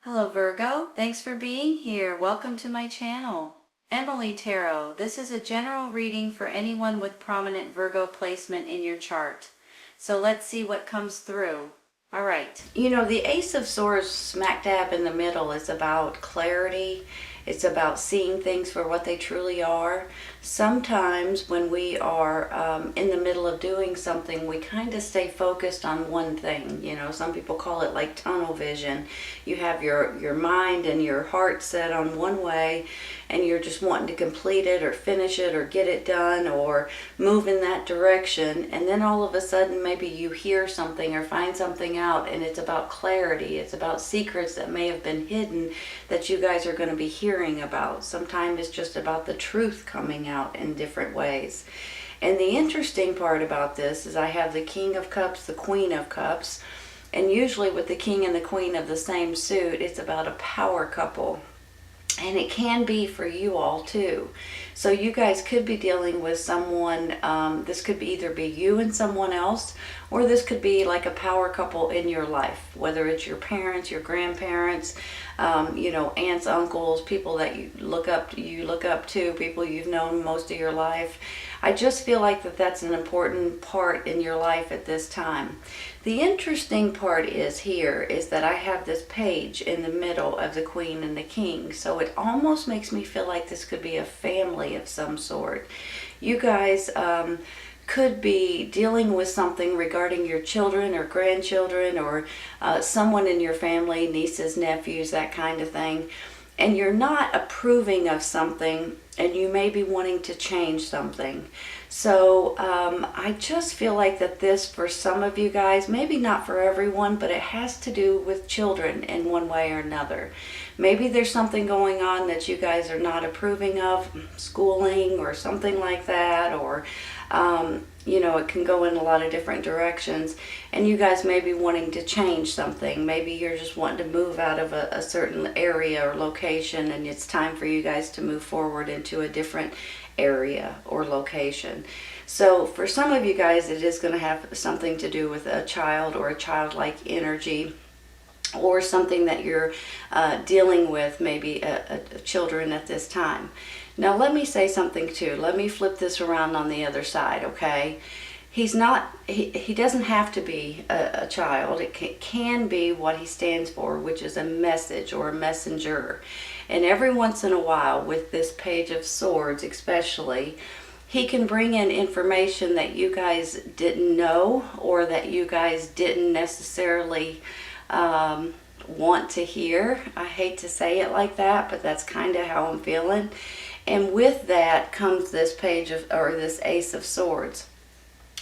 Hello Virgo, thanks for being here. Welcome to my channel. Emily Tarot. This is a general reading for anyone with prominent Virgo placement in your chart. So let's see what comes through. All right. You know, the Ace of Swords smack dab in the middle is about clarity. It's about seeing things for what they truly are. Sometimes when we are in the middle of doing something, we kind of stay focused on one thing. You know, some people call it like tunnel vision. You have your mind and your heart set on one way, and you're just wanting to complete it or finish it or get it done or move in that direction. And then all of a sudden, maybe you hear something or find something out, and it's about clarity. It's about secrets that may have been hidden that you guys are going to be hearing about. Sometimes it's just about the truth coming out in different ways. And the interesting part about this is I have the King of Cups, the Queen of Cups, and usually with the King and the Queen of the same suit, it's about a power couple. And it can be for you all too. So you guys could be dealing with someone, this could either be you and someone else, or this could be like a power couple in your life, whether it's your parents, your grandparents, you know, aunts, uncles, people that you look up to, people you've known most of your life. I just feel like that's an important part in your life at this time. The interesting part is that I have this page in the middle of the Queen and the King. So it almost makes me feel like this could be a family of some sort. You guys could be dealing with something regarding your children or grandchildren or someone in your family, nieces, nephews, that kind of thing. And you're not approving of something, and you may be wanting to change something. So I just feel like that this, for some of you guys, maybe not for everyone, but it has to do with children in one way or another. Maybe there's something going on that you guys are not approving of, schooling or something like that, or you know, it can go in a lot of different directions, and you guys may be wanting to change something. Maybe you're just wanting to move out of a certain area or location, and it's time for you guys to move forward into a different area or location. So for some of you guys, it is going to have something to do with a child or a childlike energy, or something that you're dealing with, maybe children at this time. Now let me say something too. Let me flip this around on the other side, okay? He doesn't have to be a child. It can be what he stands for, which is a message or a messenger. And every once in a while, with this Page of Swords especially, he can bring in information that you guys didn't know, or that you guys didn't necessarily want to hear. I hate to say it like that, but that's kind of how I'm feeling. And with that comes this this Ace of Swords.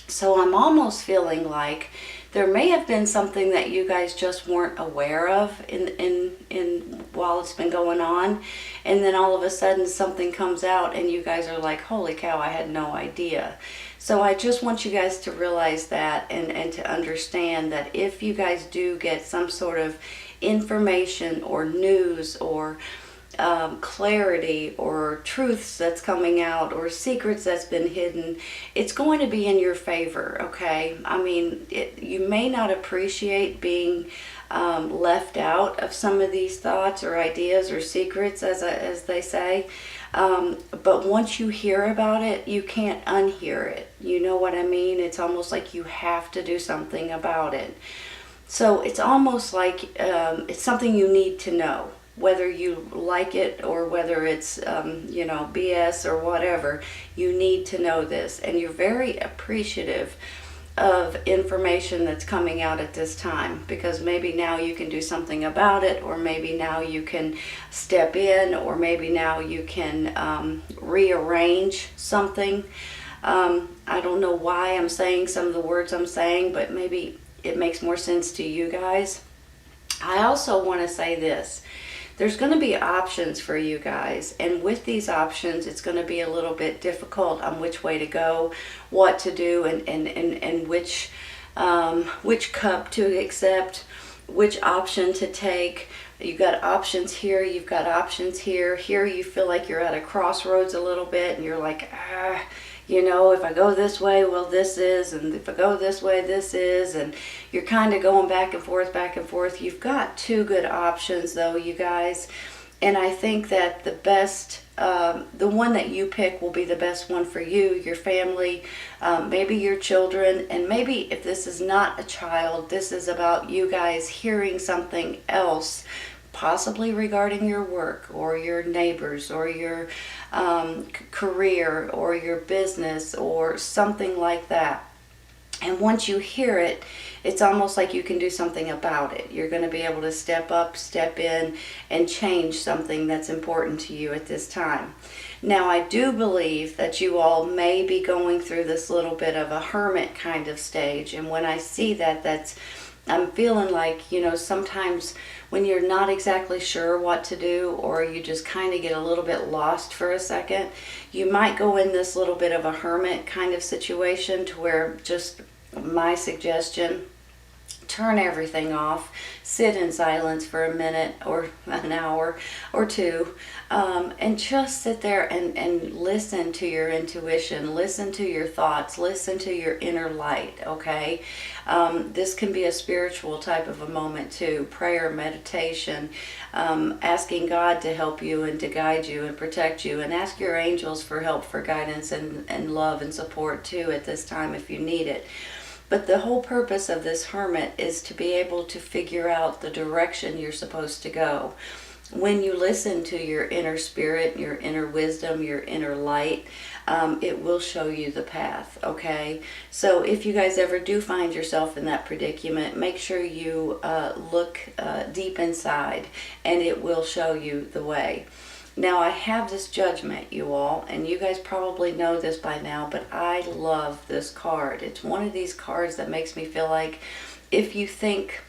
So I'm almost feeling like there may have been something that you guys just weren't aware of in while it's been going on, and then all of a sudden something comes out and you guys are like, holy cow, I had no idea. So I just want you guys to realize that, and to understand that if you guys do get some sort of information or news or clarity or truths that's coming out or secrets that's been hidden, it's going to be in your favor, okay? I mean, you may not appreciate being left out of some of these thoughts or ideas or secrets, as they say, but once you hear about it, you can't unhear it. You know what I mean? It's almost like you have to do something about it. So it's almost like it's something you need to know. Whether you like it or whether it's, you know, BS or whatever, you need to know this. And you're very appreciative of information that's coming out at this time, because maybe now you can do something about it, or maybe now you can step in, or maybe now you can rearrange something. I don't know why I'm saying some of the words I'm saying, but maybe it makes more sense to you guys. I also want to say this. There's going to be options for you guys, and with these options it's going to be a little bit difficult on which way to go, what to do, and which cup to accept, which option to take. You've got options here, you've got options here. Here you feel like you're at a crossroads a little bit, and you're like, you know, if I go this way, well, this is, and if I go this way, this is, and you're kind of going back and forth, back and forth. You've got two good options, though, you guys. And I think that the best, the one that you pick will be the best one for you, your family, maybe your children, and maybe if this is not a child, this is about you guys hearing something else, possibly regarding your work or your neighbors or your career or your business or something like that. And once you hear it, it's almost like you can do something about it. You're going to be able to step up, step in, and change something that's important to you at this time. Now, I do believe that you all may be going through this little bit of a hermit kind of stage. And when I see that, I'm feeling like, you know, sometimes when you're not exactly sure what to do, or you just kind of get a little bit lost for a second, you might go in this little bit of a hermit kind of situation, to where, just my suggestion, turn everything off, sit in silence for a minute or an hour or two, and just sit there and listen to your intuition, listen to your thoughts, listen to your inner light, okay? This can be a spiritual type of a moment too, prayer, meditation, asking God to help you and to guide you and protect you, and ask your angels for help, for guidance and love and support too at this time if you need it. But the whole purpose of this hermit is to be able to figure out the direction you're supposed to go. When you listen to your inner spirit, your inner wisdom, your inner light, it will show you the path, okay? So if you guys ever do find yourself in that predicament, make sure you look deep inside, and it will show you the way. Now, I have this judgment, you all, and you guys probably know this by now, but I love this card. It's one of these cards that makes me feel like, if you think,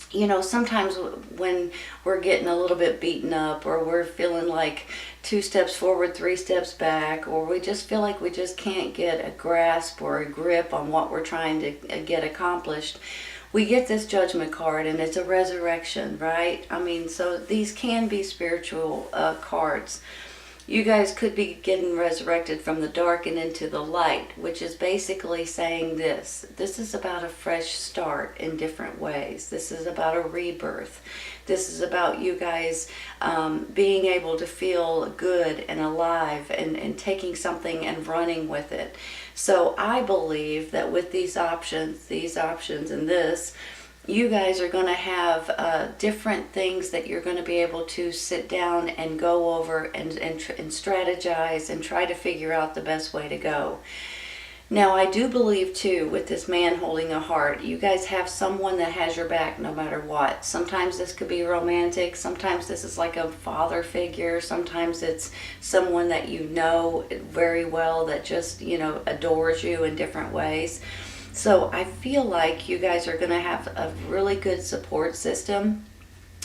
you know, sometimes when we're getting a little bit beaten up, or we're feeling like 2 steps forward, 3 steps back, or we just feel like we just can't get a grasp or a grip on what we're trying to get accomplished, we get this judgment card, and it's a resurrection, right? I mean, so these can be spiritual cards. You guys could be getting resurrected from the dark and into the light, which is basically saying this. This is about a fresh start in different ways. This is about a rebirth. This is about you guys being able to feel good and alive, and taking something and running with it. So I believe that with these options and this, you guys are going to have different things that you're going to be able to sit down and go over and strategize and try to figure out the best way to go. Now, I do believe too, with this man holding a heart, you guys have someone that has your back no matter what. Sometimes this could be romantic. Sometimes this is like a father figure. Sometimes it's someone that you know very well that just, you know, adores you in different ways. So I feel like you guys are going to have a really good support system.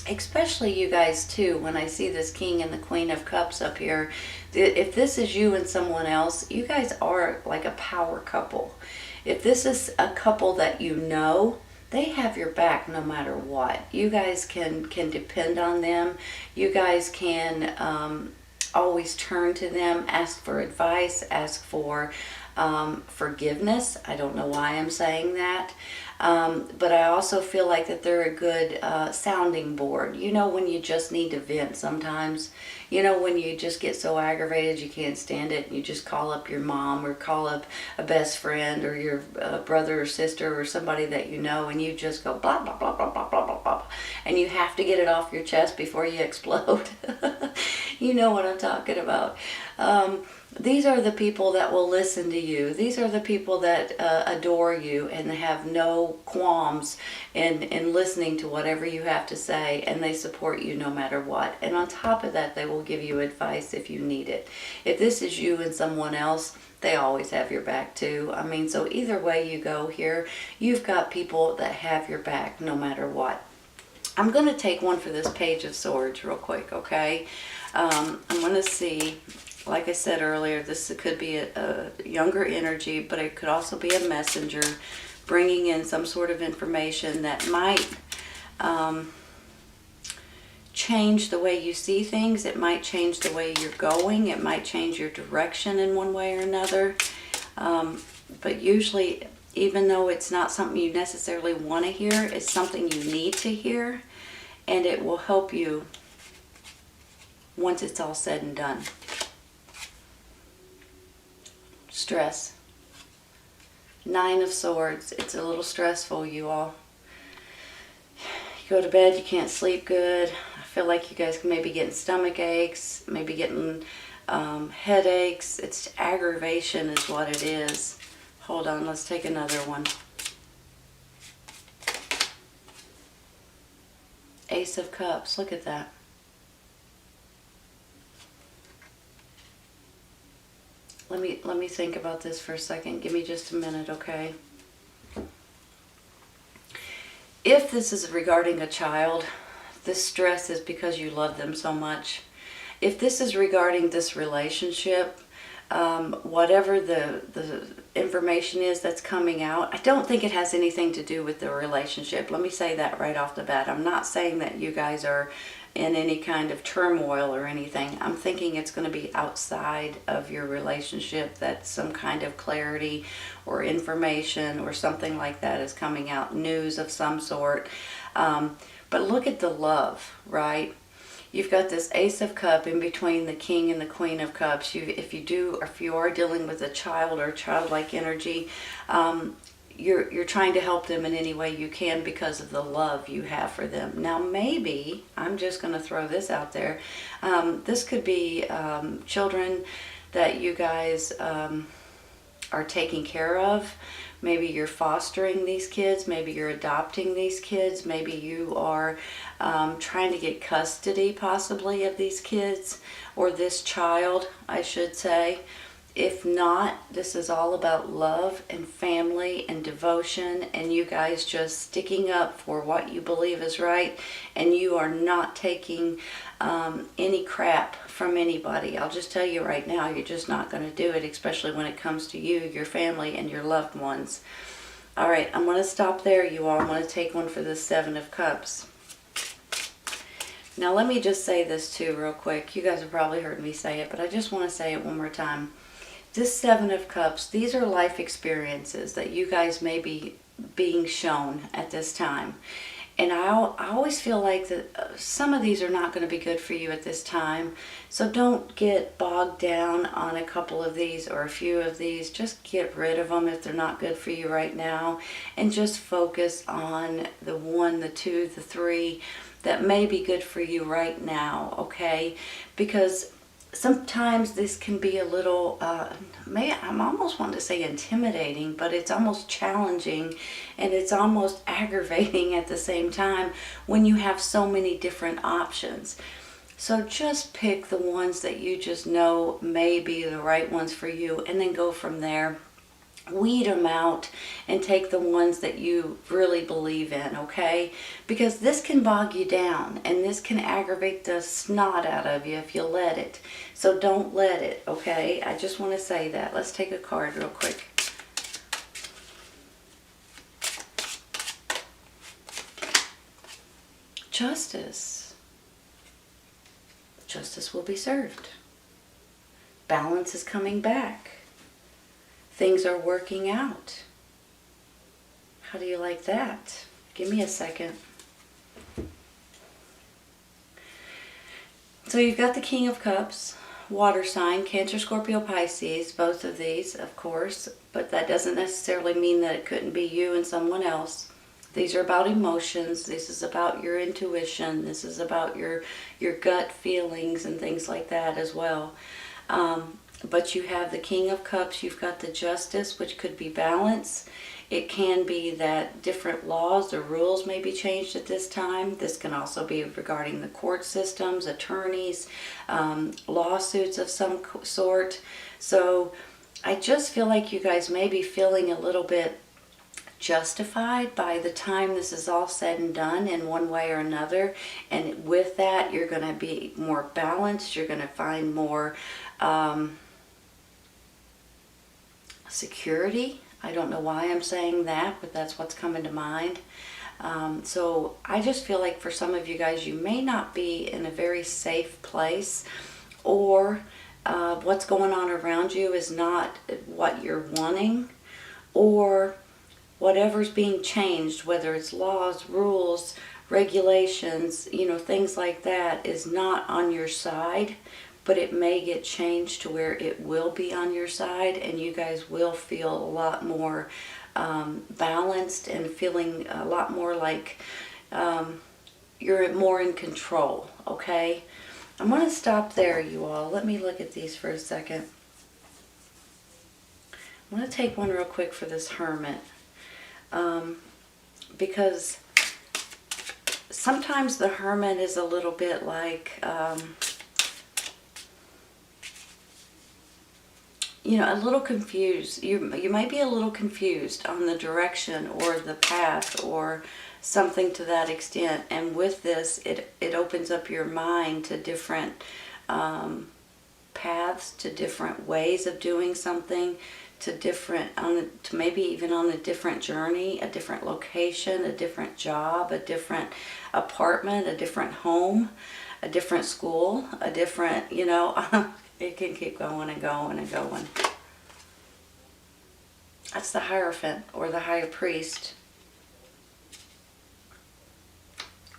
Especially you guys too, when I see this King and the Queen of Cups up here, if this is you and someone else, you guys are like a power couple. If this is a couple that you know, they have your back no matter what. You guys can depend on them. You guys can always turn to them, ask for advice, ask for forgiveness. I don't know why I'm saying that. But I also feel like that they're a good sounding board. You know, when you just need to vent sometimes. You know, when you just get so aggravated you can't stand it, you just call up your mom or call up a best friend or your brother or sister or somebody that you know, and you just go blah, blah, blah, blah, blah, blah, blah, blah. And you have to get it off your chest before you explode. You know what I'm talking about. These are the people that will listen to you. These are the people that adore you and have no qualms in listening to whatever you have to say, and they support you no matter what. And on top of that, they will give you advice if you need it. If this is you and someone else, they always have your back too. I mean, so either way you go here, you've got people that have your back no matter what. I'm going to take one for this Page of Swords real quick, okay? I'm going to see... Like I said earlier, this could be a younger energy, but it could also be a messenger bringing in some sort of information that might change the way you see things. It might change the way you're going. It might change your direction in one way or another. But usually, even though it's not something you necessarily want to hear, it's something you need to hear, and it will help you once it's all said and done. Stress. 9 of Swords. It's a little stressful, you all. You go to bed, you can't sleep good. I feel like you guys may be getting stomach aches, maybe getting headaches. It's aggravation is what it is. Hold on, let's take another one. Ace of Cups, look at that. Let me think about this for a second. Give me just a minute, okay? If this is regarding a child, this stress is because you love them so much. If this is regarding this relationship, whatever the information is that's coming out, I don't think it has anything to do with the relationship. Let me say that right off the bat. I'm not saying that you guys are in any kind of turmoil or anything. I'm thinking it's going to be outside of your relationship, that some kind of clarity or information or something like that is coming out, news of some sort. But look at the love, right? You've got this Ace of Cups in between the King and the Queen of Cups. If you are dealing with a child or childlike energy, you're trying to help them in any way you can because of the love you have for them. Now maybe, I'm just going to throw this out there, this could be children that you guys are taking care of. Maybe you're fostering these kids, maybe you're adopting these kids, maybe you are trying to get custody possibly of these kids, or this child, I should say. If not, this is all about love and family and devotion, and you guys just sticking up for what you believe is right, and you are not taking any crap from anybody. I'll just tell you right now, you're just not going to do it, especially when it comes to you, your family, and your loved ones. All right, I'm going to stop there, you all. I'm going to take one for the 7 of Cups. Now, let me just say this too real quick. You guys have probably heard me say it, but I just want to say it one more time. This 7 of Cups, these are life experiences that you guys may be being shown at this time. And I always feel like that some of these are not going to be good for you at this time. So don't get bogged down on a couple of these or a few of these. Just get rid of them if they're not good for you right now. And just focus on the 1, the 2, the 3 that may be good for you right now, okay? Because sometimes this can be a little, I'm almost wanting to say intimidating, but it's almost challenging and it's almost aggravating at the same time when you have so many different options. So just pick the ones that you just know may be the right ones for you, and then go from there. Weed them out and take the ones that you really believe in, okay? Because this can bog you down and this can aggravate the snot out of you if you let it. So don't let it, okay? I just want to say that. Let's take a card real quick. Justice. Justice will be served. Balance is coming back. Things are working out. How do you like that? Give me a second. So you've got the King of Cups, water sign, Cancer, Scorpio, Pisces, both of these, of course, but that doesn't necessarily mean that it couldn't be you and someone else. These are about emotions. This is about your intuition. This is about your gut feelings and things like that as well. But you have the King of Cups, you've got the Justice, which could be balance. It can be that different laws or rules may be changed at this time. This can also be regarding the court systems, attorneys, lawsuits of some sort. So I just feel like you guys may be feeling a little bit justified by the time this is all said and done in one way or another. And with that, you're going to be more balanced. You're going to find more security. I don't know why I'm saying that, but that's what's coming to mind. So I just feel like for some of you guys, you may not be in a very safe place, or what's going on around you is not what you're wanting, or whatever's being changed, whether it's laws, rules, regulations, things like that, is not on your side, but it may get changed to where it will be on your side, and you guys will feel a lot more balanced and feeling a lot more like you're more in control, okay? I'm going to stop there, you all. Let me look at these for a second. I'm going to take one real quick for this Hermit. Because sometimes the Hermit is a little bit like, a little confused. You might be a little confused on the direction or the path or something to that extent. And with this, it opens up your mind to different paths, to different ways of doing something, to maybe even on a different journey, a different location, a different job, a different apartment, a different home, a different school, a different, it can keep going and going and going. That's the Hierophant, or the High Priest.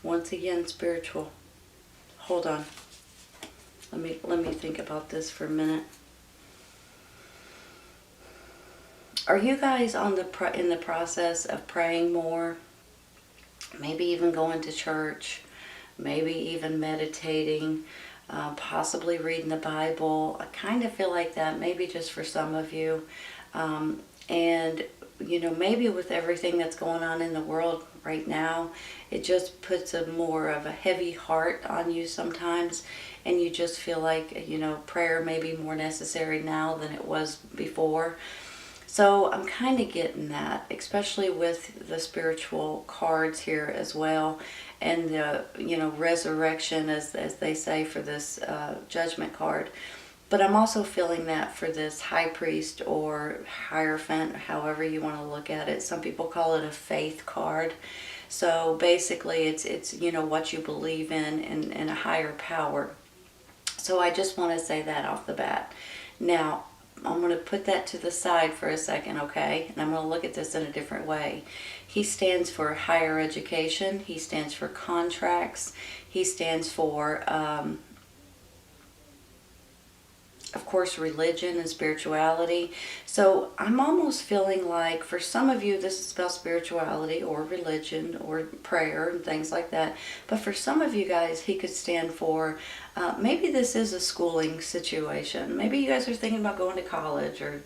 Once again, spiritual. Hold on. Let me think about this for a minute. Are you guys in the process of praying more? Maybe even going to church, maybe even meditating, possibly reading the Bible. I kind of feel like that, maybe just for some of you. And, maybe with everything that's going on in the world right now, it just puts more of a heavy heart on you sometimes. And you just feel like, prayer may be more necessary now than it was before. So I'm kind of getting that, especially with the spiritual cards here as well, and the resurrection, as they say for this judgment card. But I'm also feeling that for this High Priest or Hierophant, however you want to look at it. Some people call it a faith card. So basically, it's what you believe in and a higher power. So I just want to say that off the bat. Now, I'm going to put that to the side for a second, okay? And I'm going to look at this in a different way. He stands for higher education. He stands for contracts. He stands for, of course, religion and spirituality. So I'm almost feeling like for some of you this is about spirituality or religion or prayer and things like that. But for some of you guys, he could stand for maybe this is a schooling situation. Maybe you guys are thinking about going to college or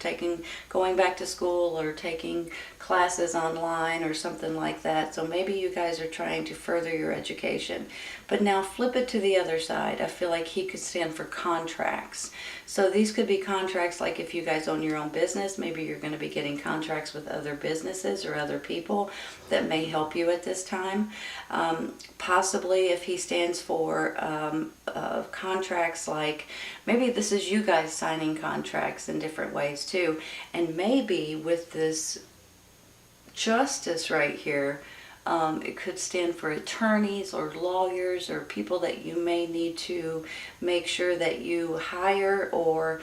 going back to school or taking classes online or something like that. So maybe you guys are trying to further your education. But now flip it to the other side. I feel like he could stand for contracts. So these could be contracts like if you guys own your own business, maybe you're going to be getting contracts with other businesses or other people that may help you at this time. Possibly if he stands for contracts, like maybe this is you guys signing contracts in different ways too. And maybe with this Justice right here, it could stand for attorneys or lawyers or people that you may need to make sure that you hire, or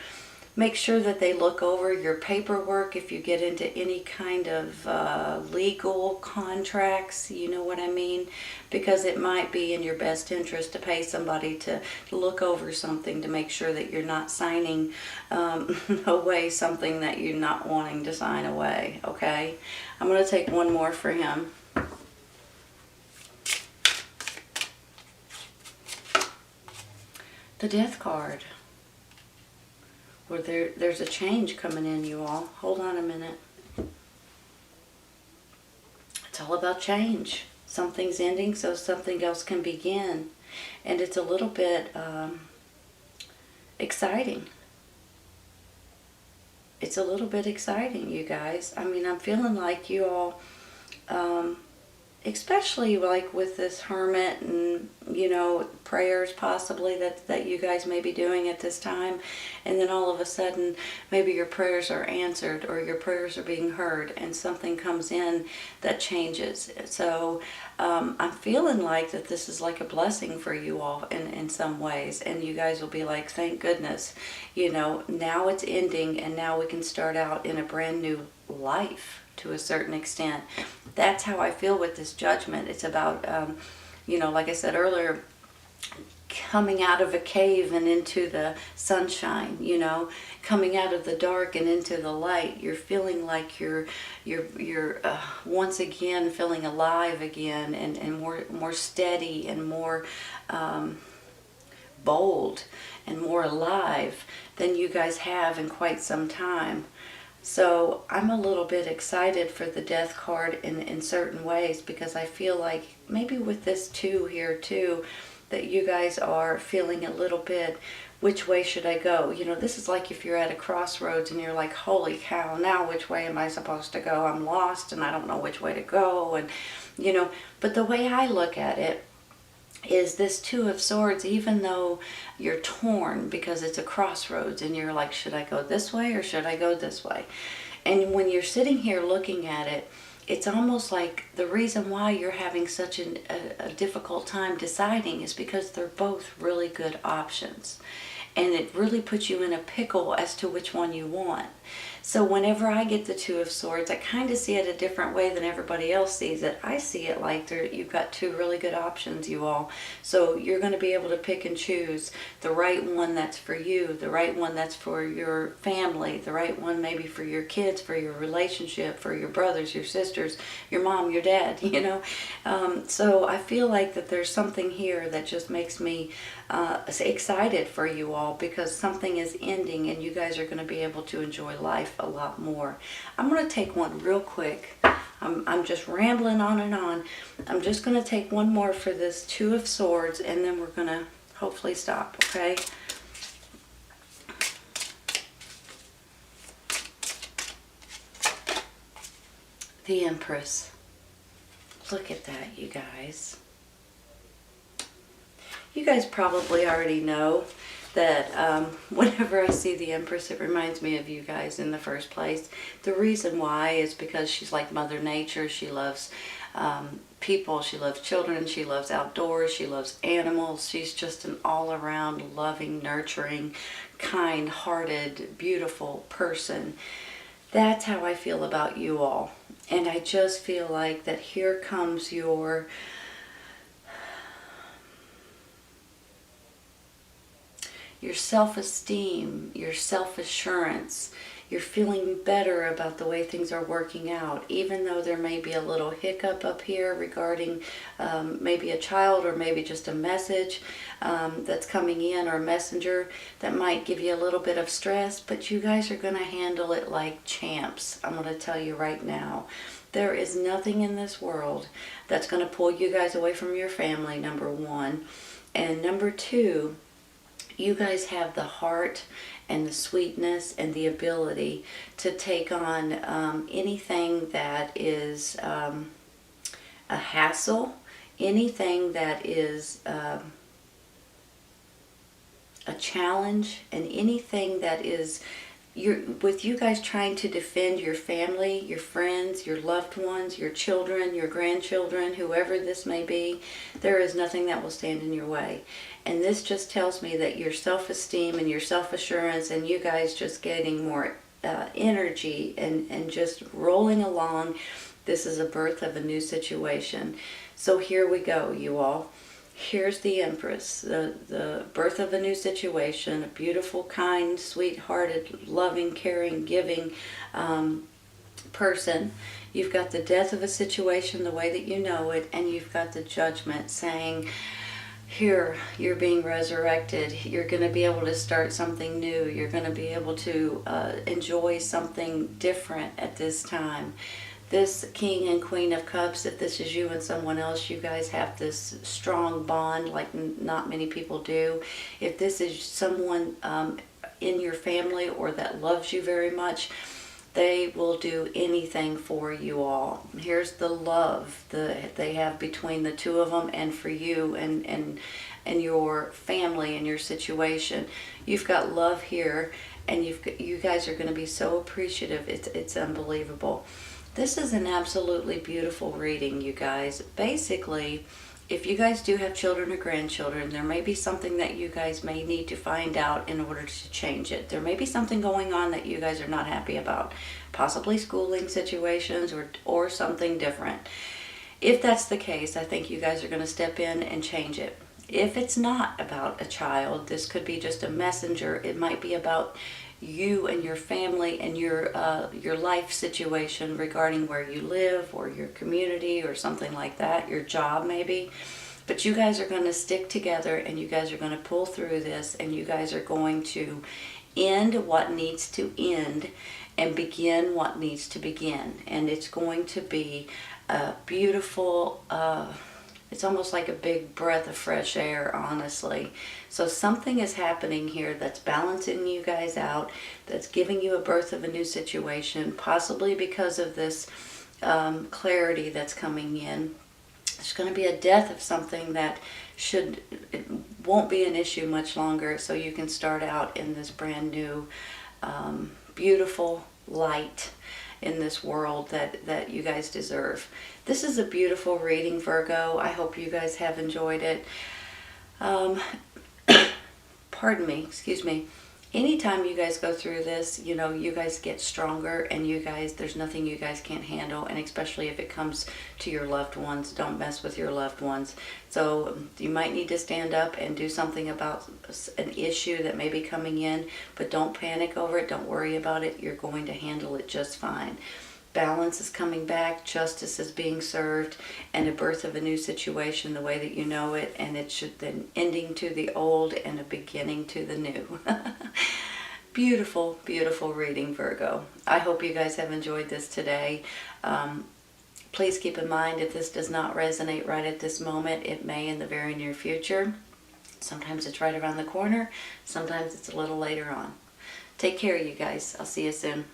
make sure that they look over your paperwork if you get into any kind of legal contracts, you know what I mean? Because it might be in your best interest to pay somebody to look over something to make sure that you're not signing away something that you're not wanting to sign away, okay? I'm going to take one more for him. The Death card. Well, there's a change coming in, you all. Hold on a minute. It's all about change. Something's ending so something else can begin. And it's a little bit exciting. It's a little bit exciting, you guys. I mean, I'm feeling like you all especially like with this hermit and, you know, prayers possibly that you guys may be doing at this time, and then all of a sudden maybe your prayers are answered or your prayers are being heard and something comes in that changes. So I'm feeling like that this is like a blessing for you all in some ways, and you guys will be like, thank goodness, you know, now it's ending and now we can start out in a brand new life to a certain extent. That's how I feel with this judgment. It's about, you know, like I said earlier, coming out of a cave and into the sunshine, you know, coming out of the dark and into the light. You're feeling like you're once again feeling alive again, and more steady and more bold and more alive than you guys have in quite some time. So I'm a little bit excited for the death card in certain ways, because I feel like maybe with this two here too, that you guys are feeling a little bit, which way should I go? You know, this is like if you're at a crossroads and you're like, holy cow, now which way am I supposed to go? I'm lost and I don't know which way to go. And, you know, but the way I look at it is this Two of Swords, even though you're torn because it's a crossroads and you're like, should I go this way or should I go this way? And when you're sitting here looking at it, it's almost like the reason why you're having such a difficult time deciding is because they're both really good options. And it really puts you in a pickle as to which one you want. So whenever I get the Two of Swords, I kind of see it a different way than everybody else sees it. I see it like you've got two really good options, you all. So you're going to be able to pick and choose the right one that's for you, the right one that's for your family, the right one maybe for your kids, for your relationship, for your brothers, your sisters, your mom, your dad, you know. So I feel like that there's something here that just makes me excited for you all, because something is ending and you guys are going to be able to enjoy life a lot more. I'm going to take one real quick. I'm just rambling on and on. I'm just going to take one more for this Two of Swords, and then we're going to hopefully stop, okay? The Empress. Look at that, you guys. You guys probably already know that whenever I see the Empress, it reminds me of you guys in the first place. The reason why is because she's like Mother Nature. She loves people, she loves children, she loves outdoors, she loves animals. She's just an all-around loving, nurturing, kind-hearted, beautiful person. That's how I feel about you all. And I just feel like that here comes your self-esteem, your self-assurance. You're feeling better about the way things are working out, even though there may be a little hiccup up here regarding maybe a child or maybe just a message that's coming in, or a messenger that might give you a little bit of stress, but you guys are going to handle it like champs. I'm going to tell you right now. There is nothing in this world that's going to pull you guys away from your family, number one. And number two, you guys have the heart and the sweetness and the ability to take on anything that is a hassle, anything that is a challenge, and anything that is with you guys trying to defend your family, your friends, your loved ones, your children, your grandchildren, whoever this may be. There is nothing that will stand in your way. And this just tells me that your self-esteem and your self-assurance, and you guys just getting more energy and just rolling along. This is a birth of a new situation. So here we go, you all. Here's the Empress, the birth of a new situation, a beautiful, kind, sweet-hearted, loving, caring, giving person. You've got the death of a situation the way that you know it, and you've got the Judgment saying, here, you're being resurrected. You're going to be able to start something new. You're going to be able to enjoy something different at this time. This King and Queen of Cups, if this is you and someone else, you guys have this strong bond like not many people do. If this is someone in your family or that loves you very much, They will do anything for you all. Here's the love they have between the two of them, and for you and your family and your situation. You've got love here, and you guys are going to be so appreciative. It's unbelievable. This is an absolutely beautiful reading, you guys. Basically, if you guys do have children or grandchildren, there may be something that you guys may need to find out in order to change it. There may be something going on that you guys are not happy about, possibly schooling situations or something different. If that's the case, I think you guys are going to step in and change it. If it's not about a child, this could be just a messenger. It might be about you and your family and your life situation regarding where you live or your community or something like that, your job maybe. But you guys are going to stick together, and you guys are going to pull through this, and you guys are going to end what needs to end and begin what needs to begin. And it's going to be a beautiful, it's almost like a big breath of fresh air, honestly. So something is happening here that's balancing you guys out, that's giving you a birth of a new situation, possibly because of this clarity that's coming in. There's going to be a death of something that it won't be an issue much longer, so you can start out in this brand new, beautiful light in this world that you guys deserve. This is a beautiful reading, Virgo. I hope you guys have enjoyed it. Pardon me, excuse me. Anytime you guys go through this, you know, you guys get stronger, and you guys, there's nothing you guys can't handle, and especially if it comes to your loved ones, don't mess with your loved ones. So you might need to stand up and do something about an issue that may be coming in, but don't panic over it, don't worry about it, you're going to handle it just fine. Balance is coming back, justice is being served, and a birth of a new situation the way that you know it, and it should then ending to the old and a beginning to the new. Beautiful, beautiful reading, Virgo. I hope you guys have enjoyed this today. Please keep in mind, if this does not resonate right at this moment, it may in the very near future. Sometimes it's right around the corner, sometimes it's a little later on. Take care, you guys. I'll see you soon.